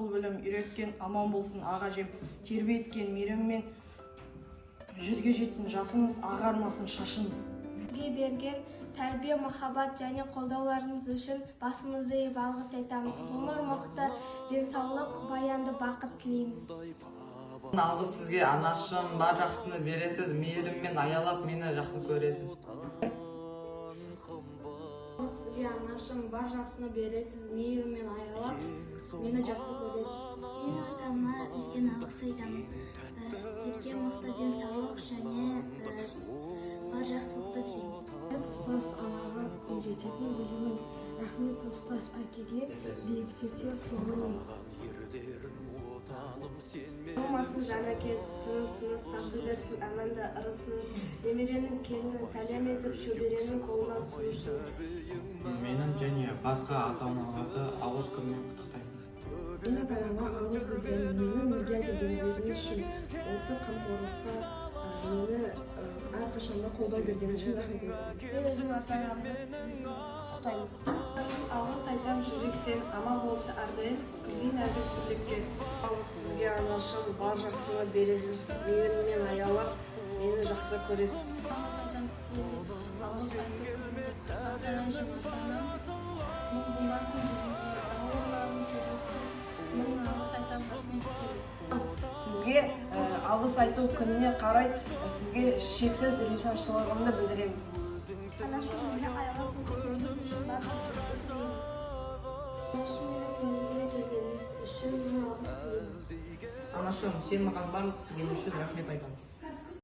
ақыл білім үйреткен аман болсын аға жем, тербеткен мейіріммен жүзге жетсін жасыңыз, ағармасын шашыңыз. Бізге берген тәрбие, махаббат және қолдауларыңыз үшін басымызды иіп алғыс айтамыз. Ғұмыр мықты, денсаулық, баянды бақыт тілейміз. Алғыс сізге, анашым, бар жақсыны бересіз, мейіріммен аялап мені жақсы көресіз. Сізге, анашым, бар жақсыны бересіз, мейіріммен аялап мені жақсы көресіз. Мен атама үлкен алғыс айтамын. Сіздерге мықты денсаулық және бар жақсылықты тілеймін. Ұстаз анаға үйрететін білімін, рахмет ұстаз әкеге биіктете ғұмырын. Болмасын жәнәке, тынысыңыз, тасы берсін әманды ырысыңыз, немеренің келінін сәлем етіп, шөберенің қолынан су ішіңіз. Менің және басқа ата-аналарды алғыс күнімен құттықтаймын. Ена балама алғыс білдірем, мені мұргияды еңбегіңіз үшін, осы қамқорлыққа мені әрқашанда қолдау берген үшін рахмет айтамын. Мен өзім ата-анамды құттықтаймын. Алғыс айтам жүректен, аман болшы әрдайым, күлдей нәзік тірліктен. Алғыс сізге, анашым, бар жақсыны бересіз, мейіріммен аялап мені жақсы көресіз. Алғыс айтам мың болмасын жүзінде, ауырларын көресіз, мың алғыс айтам Сізге алғыс айту күніне қарай сізге шексіз ризашылығымды білдіремін. Анашым мені аялап өскеніңіз үшін алғыс тілеймін. Анашым мені дүниеге келгеніңіз үшін алғыс тілеймін. Анашым, сен маған барлық істеген үшін рахмет айтамын.